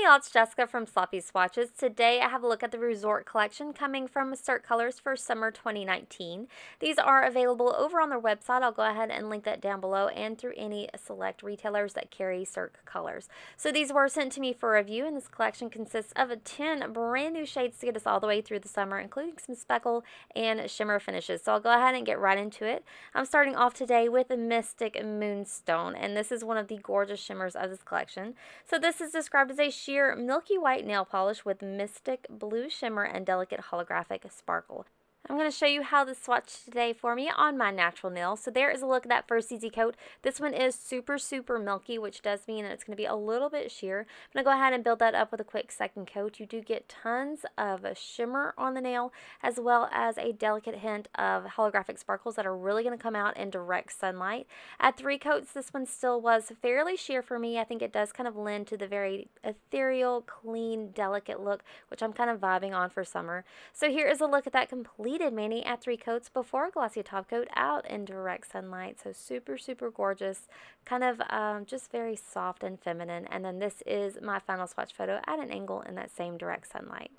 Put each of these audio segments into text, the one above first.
y'all, it's Jessica from Sloppy Swatches. Today I have a look at the Resort collection coming from Cirque Colors for summer 2019. These are available over on their website. I'll go ahead and link that down below and through any select retailers that carry Cirque Colors. So these were sent to me for review, and this collection consists of 10 brand new shades to get us all the way through the summer, including some speckle and shimmer finishes. So I'll go ahead and get right into it. I'm starting off today with Mystic Moonstone, and this is one of the gorgeous shimmers of this collection. So this is described as a sheer milky white nail polish with mystic blue shimmer and delicate holographic sparkle. I'm going to show you how this swatched today for me on my natural nail. So there is a look at that first easy coat. This one is super milky, which does mean that it's going to be a little bit sheer. I'm going to go ahead and build that up with a quick second coat. You do get tons of shimmer on the nail, as well as a delicate hint of holographic sparkles that are really going to come out in direct sunlight. At 3 coats, this one still was fairly sheer for me. I think it does kind of lend to the very ethereal, clean, delicate look, which I'm kind of vibing on for summer. So here is a look at that completed mani at 3 coats before a glossy top coat out in direct sunlight. So super gorgeous, kind of just very soft and feminine. And then this is my final swatch photo at an angle in that same direct sunlight.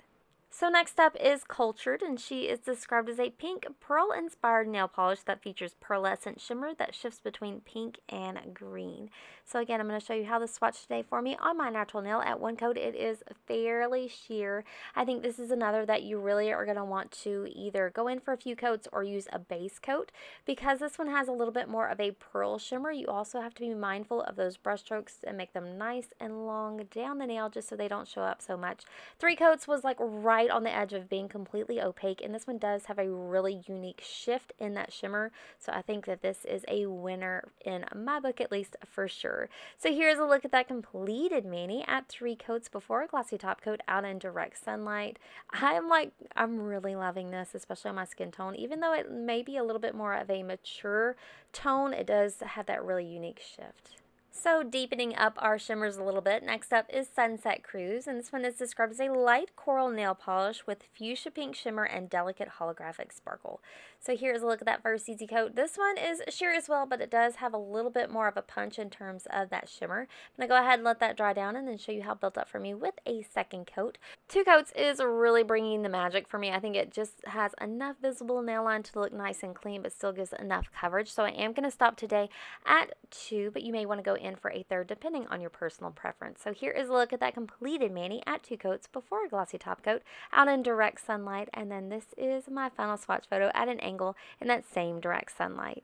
So next up is Cultured, and she is described as a pink pearl-inspired nail polish that features pearlescent shimmer that shifts between pink and green. So again, I'm going to show you how this swatched today for me on my natural nail. At 1 coat, it is fairly sheer. I think this is another that you really are going to want to either go in for a few coats or use a base coat. Because this one has a little bit more of a pearl shimmer, you also have to be mindful of those brush strokes and make them nice and long down the nail just so they don't show up so much. 3 coats was like right on the edge of being completely opaque, and this one does have a really unique shift in that shimmer, so I think that this is a winner in my book, at least for sure. So here's a look at that completed mani at 3 coats before a glossy top coat out in direct sunlight. I'm really loving this, especially on my skin tone. Even though it may be a little bit more of a mature tone, it does have that really unique shift. So deepening up our shimmers a little bit, next up is Sunset Cruise, and this one is described as a light coral nail polish with fuchsia pink shimmer and delicate holographic sparkle. So here's a look at that first easy coat. This one is sheer as well, but it does have a little bit more of a punch in terms of that shimmer. I'm going to go ahead and let that dry down and then show you how it built up for me with a second coat. 2 coats is really bringing the magic for me. I think it just has enough visible nail line to look nice and clean, but still gives enough coverage. So I am going to stop today at 2, but you may want to go in for a 3rd depending on your personal preference. So here is a look at that completed mani at 2 coats before a glossy top coat out in direct sunlight, and then this is my final swatch photo at an angle in that same direct sunlight.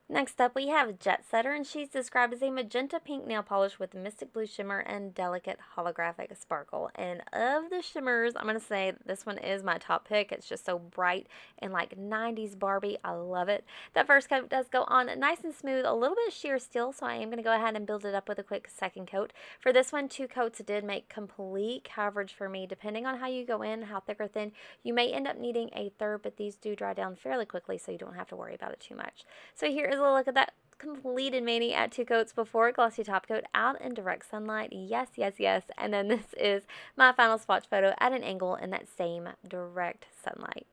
Next up, we have Jet Setter, and she's described as a magenta pink nail polish with mystic blue shimmer and delicate holographic sparkle. And of the shimmers, I'm going to say this one is my top pick. It's just so bright and like 90s Barbie. I love it. That first coat does go on nice and smooth, a little bit sheer still, so I am going to go ahead and build it up with a quick second coat. For this one, 2 coats did make complete coverage for me. Depending on how you go in, how thick or thin, you may end up needing a 3rd, but these do dry down fairly quickly, so you don't have to worry about it too much. So here is a look at that completed mani at 2 coats before a glossy top coat out in direct sunlight. Yes. And then this is my final swatch photo at an angle in that same direct sunlight.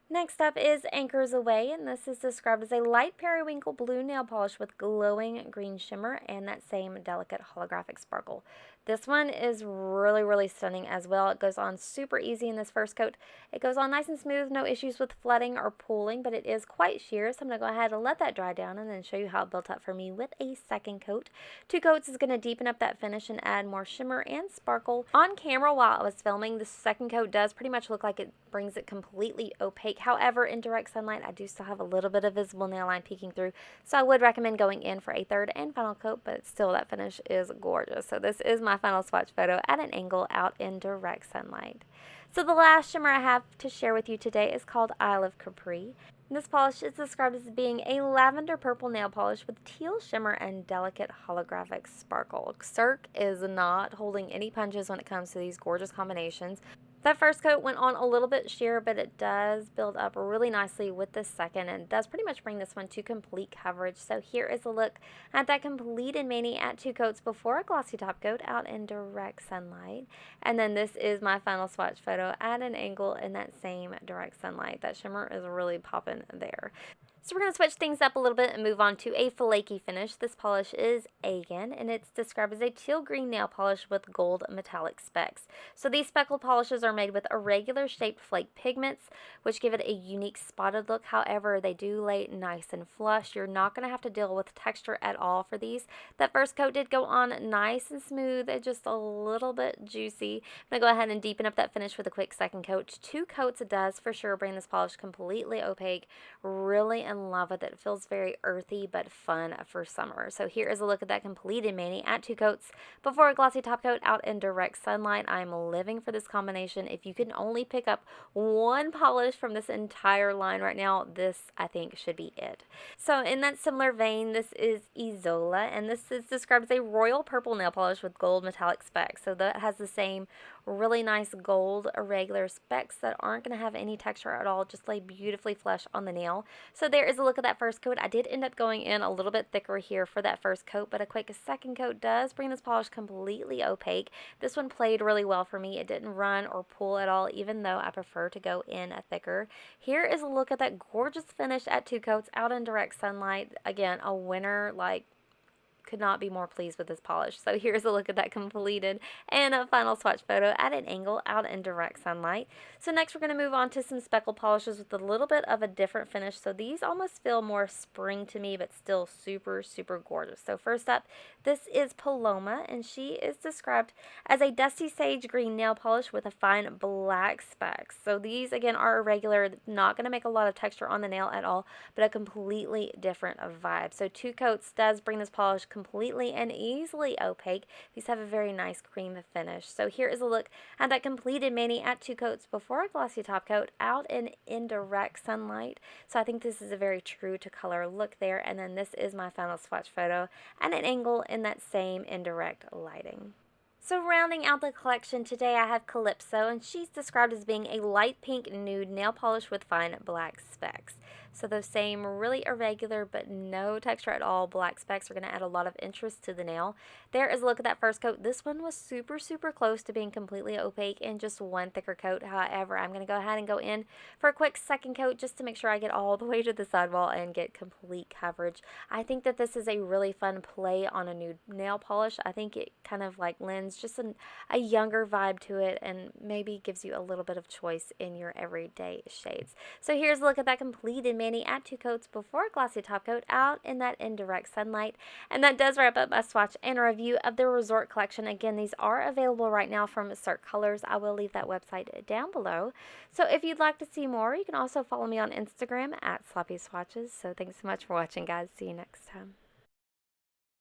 Next up is Anchors Away, and this is described as a light periwinkle blue nail polish with glowing green shimmer and that same delicate holographic sparkle. This one is really stunning as well. It goes on super easy in this first coat. It goes on nice and smooth, no issues with flooding or pooling, but it is quite sheer, so I'm going to go ahead and let that dry down and then show you how it built up for me with a second coat. 2 coats is going to deepen up that finish and add more shimmer and sparkle. On camera while I was filming, the second coat does pretty much look like it brings it completely opaque. However, in direct sunlight, I do still have a little bit of visible nail line peeking through, so I would recommend going in for a 3rd and final coat, but still that finish is gorgeous. So this is my final swatch photo at an angle out in direct sunlight. So the last shimmer I have to share with you today is called Isle of Capri. This polish is described as being a lavender purple nail polish with teal shimmer and delicate holographic sparkle. Cirque is not holding any punches when it comes to these gorgeous combinations. That first coat went on a little bit sheer, but it does build up really nicely with the second, and does pretty much bring this one to complete coverage. So here is a look at that completed mani at 2 coats before a glossy top coat out in direct sunlight. And then this is my final swatch photo at an angle in that same direct sunlight. That shimmer is really popping there. So we're going to switch things up a little bit and move on to a flaky finish. This polish is Agan, and it's described as a teal green nail polish with gold metallic specks. So these speckled polishes are made with irregular shaped flake pigments, which give it a unique spotted look. However, they do lay nice and flush. You're not going to have to deal with texture at all for these. That first coat did go on nice and smooth and just a little bit juicy. I'm going to go ahead and deepen up that finish with a quick second coat. 2 coats does for sure bring this polish completely opaque. Really in love with it. It feels very earthy but fun for summer. So here is a look at that completed mani at 2 coats before a glossy top coat out in direct sunlight. I'm living for this combination. If you can only pick up one polish from this entire line right now, this I think should be it. So in that similar vein, this is Azula, and this is described as a royal purple nail polish with gold metallic specks. So that has the same really nice gold irregular specks that aren't going to have any texture at all, just lay beautifully flush on the nail. So there is a look at that first coat. I did end up going in a little bit thicker here for that first coat, but a quick second coat does bring this polish completely opaque. This one played really well for me. It didn't run or pull at all, even though I prefer to go in a thicker. Here is a look at that gorgeous finish at 2 coats out in direct sunlight. Again, a winner, like, could not be more pleased with this polish. So here's a look at that completed and a final swatch photo at an angle out in direct sunlight. So next we're going to move on to some speckled polishes with a little bit of a different finish. So these almost feel more spring to me, but still super, super gorgeous. So first up, this is Paloma, and she is described as a dusty sage green nail polish with a fine black specks. So these again are irregular, not going to make a lot of texture on the nail at all, but a completely different vibe. So 2 coats does bring this polish completely and easily opaque. These have a very nice cream finish. So here is a look at that completed mani at 2 coats before a glossy top coat out in indirect sunlight. So I think this is a very true to color look there. And then this is my final swatch photo at an angle in that same indirect lighting. So rounding out the collection today, I have Calypso, and she's described as being a light pink nude nail polish with fine black specks. So those same really irregular but no texture at all black specks are going to add a lot of interest to the nail. There is a look at that first coat. This one was super, super close to being completely opaque in just one thicker coat. However, I'm going to go ahead and go in for a quick second coat just to make sure I get all the way to the sidewall and get complete coverage. I think that this is a really fun play on a nude nail polish. I think it kind of like lends just a younger vibe to it and maybe gives you a little bit of choice in your everyday shades. So here's a look at that completed mani at 2 coats before a glossy top coat out in that indirect sunlight. And that does wrap up my swatch and review of the Resort collection. Again, these are available right now from Cirque Colors. I will leave that website down below. So if you'd like to see more, you can also follow me on Instagram at Sloppy Swatches. So thanks so much for watching, guys. See you next time.